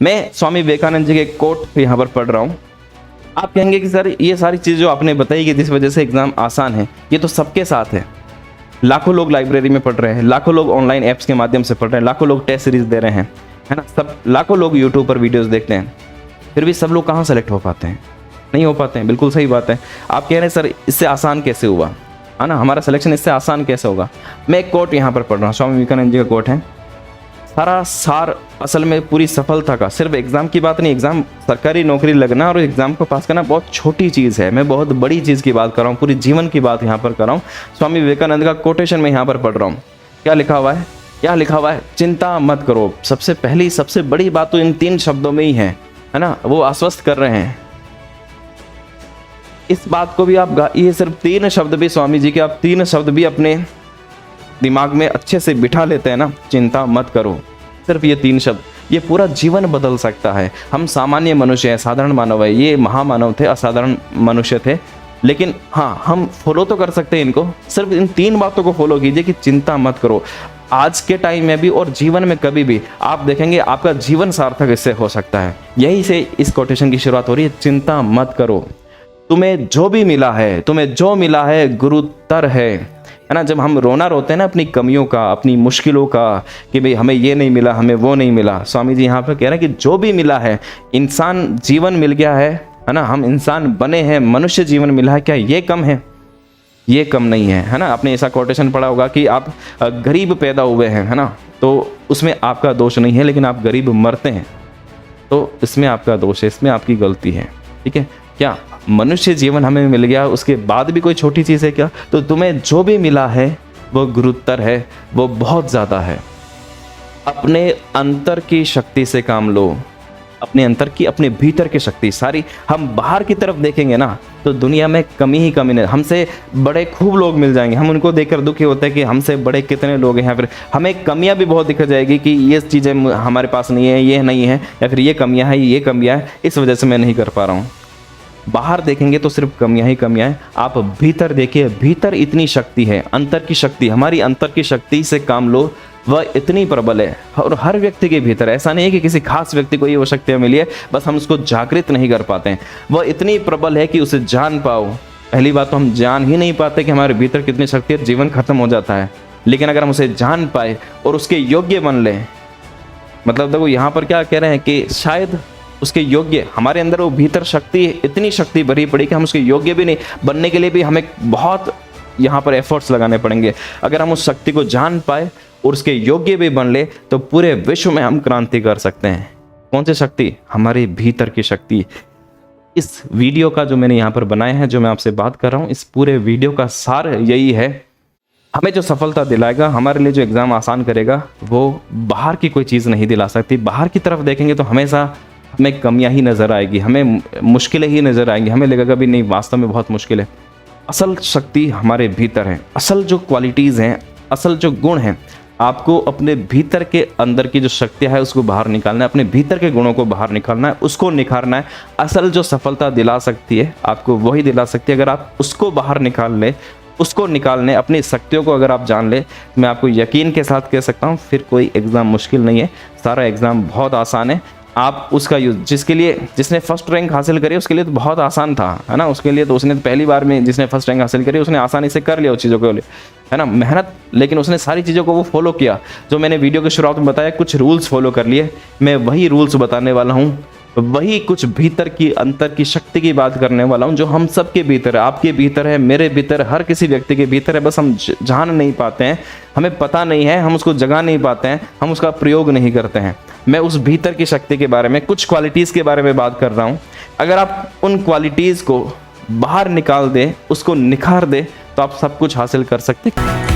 मैं स्वामी विवेकानंद जी के कोट यहाँ पर पढ़ रहा हूँ। आप कहेंगे कि सर ये सारी चीज़ जो आपने बताई कि जिस वजह से एग्ज़ाम आसान है, ये तो सबके साथ है। लाखों लोग लाइब्रेरी में पढ़ रहे हैं, लाखों लोग ऑनलाइन ऐप्स के माध्यम से पढ़ रहे हैं, लाखों लोग टेस्ट सीरीज दे रहे हैं, है ना, सब लाखों लोग यूट्यूब पर वीडियोस देखते हैं, फिर भी सब लोग कहाँ सेलेक्ट हो पाते हैं? नहीं हो पाते हैं। बिल्कुल सही बात है। आप कह रहे हैं सर इससे आसान कैसे हुआ, है ना, हमारा सिलेक्शन इससे आसान कैसे होगा? मैं एक कोट यहाँ पर पढ़ रहा हूँ, स्वामी विवेकानंद जी का कोट है। सारा सार असल में पूरी सफलता का, सिर्फ एग्ज़ाम की बात नहीं, एग्ज़ाम सरकारी नौकरी लगना और एग्ज़ाम को पास करना बहुत छोटी चीज़ है। मैं बहुत बड़ी चीज़ की बात कर रहा हूँ, पूरी जीवन की बात यहाँ पर कर रहा हूँ। स्वामी विवेकानंद का कोटेशन में यहाँ पर पढ़ रहा हूँ। क्या लिखा हुआ है? क्या लिखा हुआ है? चिंता मत करो। सबसे पहली सबसे बड़ी बात तो इन 3 शब्दों में ही है ना, वो आश्वस्त कर रहे हैं। इस बात को भी आप, ये सिर्फ 3 शब्द भी स्वामी जी के, आप 3 शब्द भी अपने दिमाग में अच्छे से बिठा लेते हैं ना, चिंता मत करो, सिर्फ ये 3 शब्द, ये पूरा जीवन बदल सकता है। हम सामान्य मनुष्य हैं, साधारण मानव है, ये महामानव थे, असाधारण मनुष्य थे, लेकिन हाँ हम फॉलो तो कर सकते हैं इनको। सिर्फ इन 3 बातों को फॉलो कीजिए कि चिंता मत करो। आज के टाइम में भी और जीवन में कभी भी आप देखेंगे आपका जीवन सार्थक इससे हो सकता है। यही से इस कोटेशन की शुरुआत हो रही है, चिंता मत करो। तुम्हें जो भी मिला है, तुम्हें जो मिला है गुरुतर है ना। जब हम रोना रोते हैं ना अपनी कमियों का, अपनी मुश्किलों का, कि भाई हमें ये नहीं मिला, हमें वो नहीं मिला, स्वामी जी यहाँ पर कह रहे हैं कि जो भी मिला है, इंसान जीवन मिल गया है ना, हम इंसान बने हैं, मनुष्य जीवन मिला है, क्या ये कम है? ये कम नहीं है ना। आपने ऐसा कोटेशन पढ़ा होगा कि आप गरीब पैदा हुए हैं, है ना, तो उसमें आपका दोष नहीं है, लेकिन आप गरीब मरते हैं तो इसमें आपका दोष है, इसमें आपकी गलती है। ठीक है, क्या मनुष्य जीवन हमें मिल गया उसके बाद भी कोई छोटी चीज़ है क्या? तो तुम्हें जो भी मिला है वो गुरुतर है, वो बहुत ज़्यादा है। अपने अंतर की शक्ति से काम लो, अपने अंतर की, अपने भीतर की शक्ति सारी। हम बाहर की तरफ देखेंगे ना तो दुनिया में कमी ही कमी नहीं, हमसे बड़े खूब लोग मिल जाएंगे, हम उनको देखकर दुखी होते हैं कि हमसे बड़े कितने लोग हैं, फिर हमें कमियां भी बहुत दिख जाएगी कि ये चीज़ें हमारे पास नहीं है, ये नहीं है, या फिर ये कमियां हैं, ये कमियां हैं, इस वजह से मैं नहीं कर पा रहा हूँ। बाहर देखेंगे तो सिर्फ कमियां ही कमियां हैं। आप भीतर देखिए, भीतर इतनी शक्ति है, अंतर की शक्ति, हमारी अंतर की शक्ति से काम लो, वह इतनी प्रबल है। और हर व्यक्ति के भीतर, ऐसा नहीं है कि किसी खास व्यक्ति को ये वो शक्तियाँ मिली है, बस हम उसको जागृत नहीं कर पाते हैं। वह इतनी प्रबल है कि उसे जान पाओ। पहली बात तो हम जान ही नहीं पाते कि हमारे भीतर कितनी शक्ति है, जीवन खत्म हो जाता है। लेकिन अगर हम उसे जान पाए और उसके योग्य बन लें, मतलब देखो यहाँ पर क्या कह रहे हैं कि शायद उसके योग्य, हमारे अंदर वो भीतर शक्ति, इतनी शक्ति भरी पड़ी कि हम उसके योग्य भी नहीं बनने के लिए भी हमें बहुत यहाँ पर एफर्ट्स लगाने पड़ेंगे। अगर हम उस शक्ति को जान पाए और उसके योग्य भी बन ले तो पूरे विश्व में हम क्रांति कर सकते हैं। कौन सी शक्ति? हमारे भीतर की शक्ति। इस वीडियो का जो मैंने यहाँ पर बनाया है, जो मैं आपसे बात कर रहा हूँ, इस पूरे वीडियो का सार यही है, हमें जो सफलता दिलाएगा, हमारे लिए जो एग्ज़ाम आसान करेगा, वो बाहर की कोई चीज़ नहीं दिला सकती। बाहर की तरफ देखेंगे तो हमेशा हमें कमियां ही नज़र आएगी, हमें मुश्किलें ही नज़र आएंगी, हमें लगेगा भी नहीं वास्तव में बहुत मुश्किल है। असल शक्ति हमारे भीतर है, असल जो क्वालिटीज़ हैं, असल जो गुण हैं, आपको अपने भीतर के अंदर की जो शक्ति है उसको बाहर निकालना है, अपने भीतर के गुणों को बाहर निकालना है, उसको निखारना है। असल जो सफलता दिला सकती है आपको वही दिला सकती है। अगर आप उसको बाहर निकाल ले, उसको निकालने, अपनी शक्तियों को अगर आप जान ले, मैं आपको यकीन के साथ कह सकता हूँ फिर कोई एग्ज़ाम मुश्किल नहीं है, सारा एग्ज़ाम बहुत आसान है। आप उसका यूज, जिसने फर्स्ट रैंक हासिल करी उसके लिए तो बहुत आसान था, है ना, उसके लिए तो उसने पहली बार में जिसने फर्स्ट रैंक हासिल करी उसने आसानी से कर लिया उस चीज़ों को, है ना, मेहनत, लेकिन उसने सारी चीज़ों को वो फॉलो किया। जो मैंने वीडियो के शुरुआत में बताया, कुछ रूल्स फॉलो कर लिए, मैं वही रूल्स बताने वाला हूँ, वही कुछ भीतर की, अंतर की शक्ति की बात करने वाला हूँ, जो हम सब के भीतर है, आपके भीतर है, मेरे भीतर, हर किसी व्यक्ति के भीतर है, बस हम जान नहीं पाते हैं, हमें पता नहीं है, हम उसको जगा नहीं पाते हैं, हम उसका प्रयोग नहीं करते हैं। मैं उस भीतर की शक्ति के बारे में, कुछ क्वालिटीज़ के बारे में बात कर रहा हूँ। अगर आप उन क्वालिटीज़ को बाहर निकाल दें, उसको निखार दें, तो आप सब कुछ हासिल कर सकते हैं।